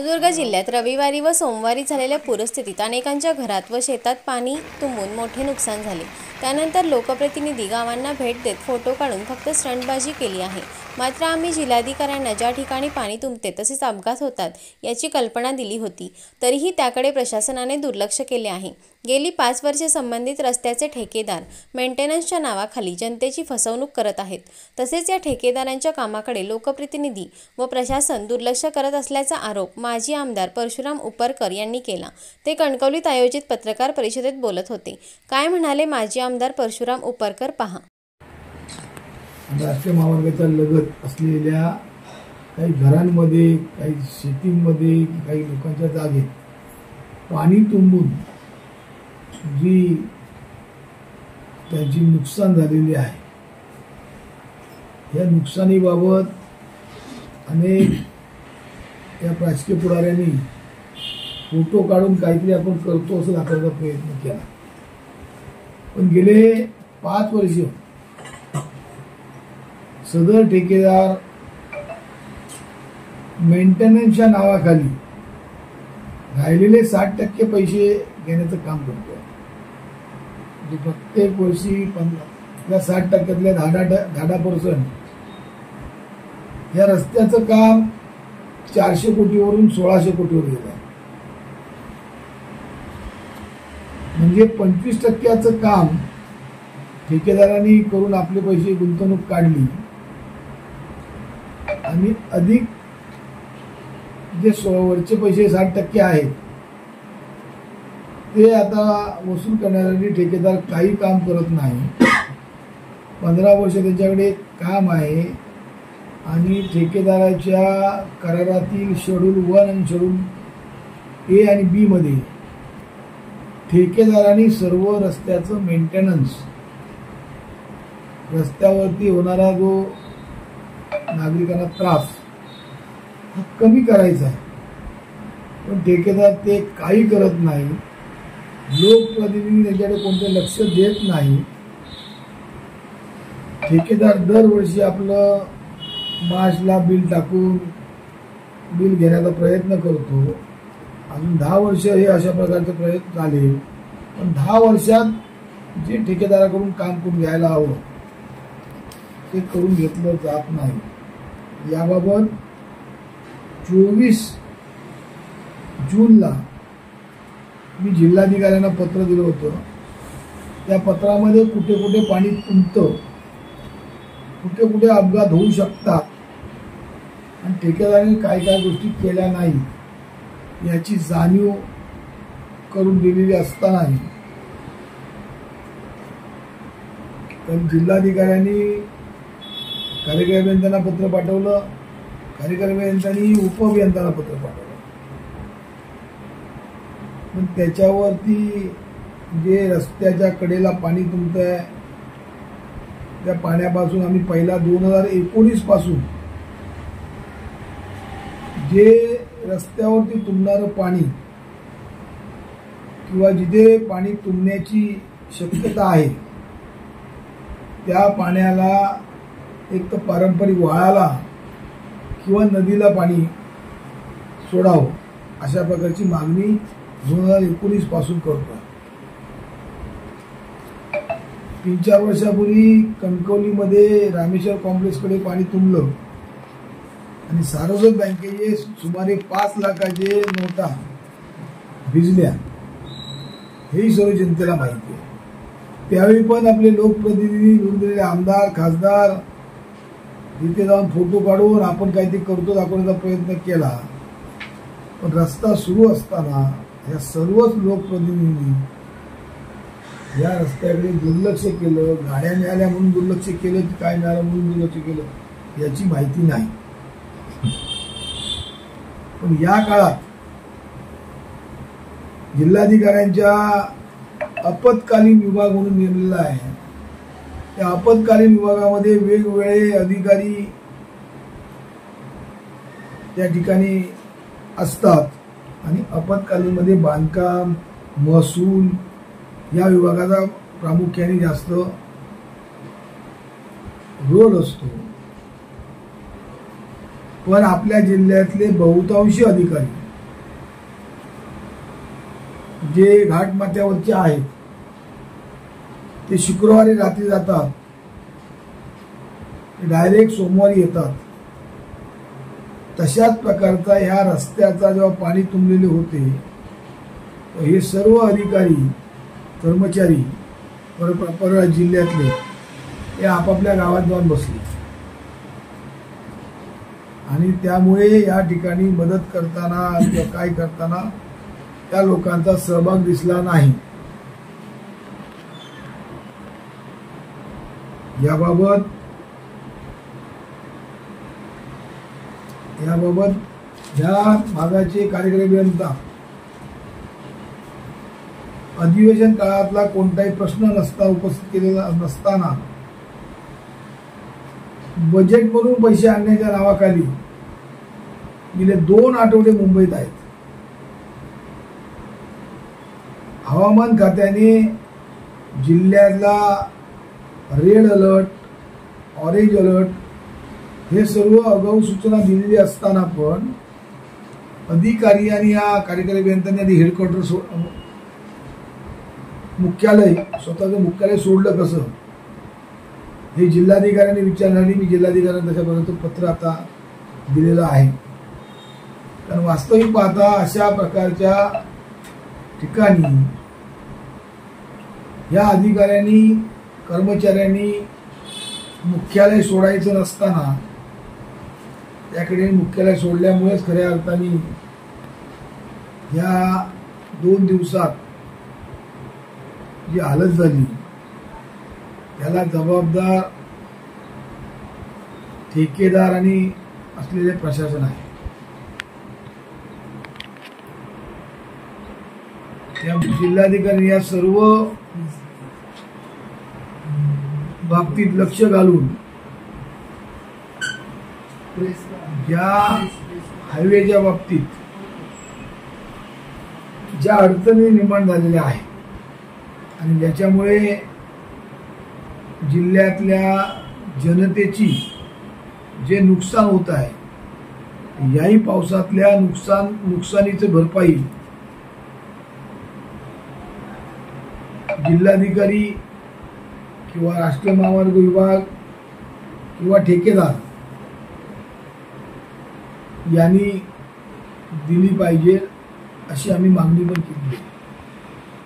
सिंधुदुर्ग जिल्ह्यात रविवारी व सोमवारी झालेल्या पूरस्थितीत अनेकांच्या घरात व शेतात पाणी तुंबून मोठे नुकसान झाले। त्यानंतर लोकप्रतिनिधी गावांना भेट देत फोटो काढून फक्त स्टंटबाजी केली आहे। मात्र आम्ही जिल्हाधिकाऱ्यांना ज्या ठिकाणी पाणी तुंबते तसेच अपघात होतात याची कल्पना दिली होती, तरीही त्याकडे प्रशासनाने दुर्लक्ष केले आहे। गेली 5 वर्षे संबंधित रस्त्याचे ठेकेदार मेंटेनन्सच्या नावाखाली जनतेची फसवणूक करत आहेत। तसेच या ठेकेदारांच्या कामाकडे लोकप्रतिनिधी व प्रशासन दुर्लक्ष करत असल्याचा आरोप माजी आमदार परशुराम उपरकर यांनी केला। ते कणकवलीत आयोजित पत्रकार परिषदेत बोलत होते। काय म्हणाले माजी आमदार परशुराम उपरकर, पहा। राष्ट्रीय महामार्गाच्या लगत असलेल्या काही घरांमध्ये, काही शेतीमध्ये, काही लोकांच्या जागेत पाणी तुंबून जी त्यांची नुकसान झालेली आहे, या नुकसानीबाबत अनेक या राजकीय पुढाऱ्यांनी फोटो काढून काहीतरी आपण करतो असं दाखवण्याचा प्रयत्न केला। पण गेले 5 वर्ष सदर ठेकेदार मेंटेनन्सच्या नावाखाली राहिलेले 60% पैसे घेण्याचं काम करतो। म्हणजे प्रत्येक वर्षी 60%तल्या 10% या रस्त्याचं काम 400 कोटीवरून 1600 कोटीवर गेलं। म्हणजे 25%चं काम ठेकेदारांनी करून आपले पैसे गुंतवणूक काढली आणि अधिक जे वरचे पैसे 60% आहेत ते आता वसूल करण्यासाठी ठेकेदार काही काम करत नाही। 15 वर्ष त्यांच्याकडे काम आहे आणि ठेकेदाराच्या करारातील शेड्यूल 1 आणि शेड्यूल ए आणि बी मध्ये ठेकेदारांनी सर्व रस्त्याचं मेंटेनन्स, रस्त्यावरती होणारा जो नागरिकांना त्रास हा कमी करायचा आहे, पण ठेकेदार ते काही करत नाही। लोकप्रतिनिधी त्यांच्याकडे कोणते लक्ष देत नाही। ठेकेदार दरवर्षी आपलं मार्चला बिल टाकून बिल घेण्याचा प्रयत्न करतो। अजून 10 वर्ष हे अशा प्रकारचे प्रयत्न झाले, पण 10 वर्षात जे ठेकेदाराकडून काम करून घ्यायला हवं ते करून घेतलं जात नाही। याबाबत 24 जूनला मी जिल्हाधिकाऱ्यांना पत्र दिलं होतं। त्या पत्रामध्ये कुठे कुठे पाणी तुंबतं, कुठे कुठे अपघात होऊ शकतात आणि ठेकेदारांनी काय काय गोष्टी केल्या नाही याची जाणीव करून दिलेली असतानाही तर जिल्हाधिकाऱ्यांनी कार्यकारी अभियंत्यांना पत्र पाठवलं, कार्यकारी अभियंत्यांनी उपअभियंत्यांना पत्र पाठवलं, पण त्याच्यावरती जे रस्त्याच्या कडेला पाणी तुंबतंय त्या पाण्यापासून आम्ही पहिला 2019 पासून जे रस्त्यावरती तुंबणारं पाणी किंवा जिथे पाणी तुंबण्याची शक्यता आहे त्या पाण्याला एक तर पारंपरिक वाळाला किंवा नदीला पाणी सोडावं अशा प्रकारची मागणी 2019 पासून करतो। 3-4 वर्षापूर्वी कणकवलीमध्ये रामेश्वर कॉम्प्लेक्सकडे पाणी तुंबलं आणि सार्वजनिक बँकेचे सुमारे 5 लाखाचे नोटा भिजल्या, हेही सर्व जनतेला माहिती आहे। त्यावेळी पण आपले लोकप्रतिनिधी, निवडलेले आमदार, खासदार तिथे जाऊन फोटो काढून आपण काहीतरी करतो दाखवण्याचा प्रयत्न केला, पण रस्ता सुरू असताना या सर्वच लोकप्रतिनिधी या रस्त्याकडे दुर्लक्ष केलं। गाड्या मिळाल्या म्हणून दुर्लक्ष केलं की काय मिळालं म्हणून दुर्लक्ष केलं याची माहिती नाही। पण या काळात जिल्हाधिकाऱ्यांच्या आपत्कालीन विभाग म्हणून नेमलेला आहे। त्या आपत्कालीन विभागामध्ये वेगवेगळे अधिकारी त्या ठिकाणी असतात आणि आपत्कालीनमध्ये बांधकाम, महसूल या विभागाचा प्रामुख्याने जास्त रोल असतो। पण आपल्या जिल्ह्यातले बहुतांशी अधिकारी जे घाटमाथ्यावरचे आहेत ते शुक्रवारी रात्री जातात, डायरेक्ट सोमवारी येतात. तशाच प्रकारचा ह्या रस्त्याचा जेव्हा पाणी तुंबलेले होते, हे सर्व अधिकारी कर्मचारी परळ जिल्ह्यातले हे आपापल्या गावात जाऊन बसले आणि त्यामुळे या ठिकाणी मदत करताना किंवा काय करताना त्या लोकांचा सहभाग दिसला नाही. याबाबत ह्या भागाचे कार्यकारी अभियंता अधिवेशन काळातला कोणताही प्रश्न उपस्थित केलेला नसताना बजेट म्हणून पैसे आणण्याच्या नावाखाली गेले 2 आठवडे मुंबईत आहेत. हवामान खात्याने जिल्ह्यातला रेड अलर्ट, ऑरेंज अलर्ट हे सर्व आगाऊ सूचना दिलेली असताना पण अधिकारी आणि या कार्यकारी अभियंत्यांनी आधी हेडक्वार्टर मुख्यालय स्वतःचं मुख्यालय सोडलं कसं हे जिल्हाधिकाऱ्यांनी विचारणारी मी जिल्हाधिकाऱ्यांना त्याच्यापर्यंत पत्र आता दिलेलं आहे. कारण वास्तविक पाहता अशा प्रकारच्या ठिकाणी या अधिकाऱ्यांनी कर्मचाऱ्यांनी मुख्यालय सोडायचं नसताना त्याकडे मुख्यालय सोडल्यामुळेच खऱ्या अर्थाने या 2 दिवसात जी हालत झाली त्याला जबाबदार ठेकेदार आणि असलेले प्रशासन आहे. त्या जिल्हाधिकारी या सर्व बाबतीत लक्ष घालून ज्या हायवेच्या बाबतीत ज्या अडचणी निर्माण झालेल्या आहेत आणि ज्याच्यामुळे जिल्ह्यातल्या जनतेची जे नुकसान होत आहे याही पावसातल्या नुकसानीचं भरपाई जिल्हाधिकारी किंवा राष्ट्रीय महामार्ग विभाग किंवा ठेकेदार यांनी दिली पाहिजे अशी आम्ही मागणी पण केली.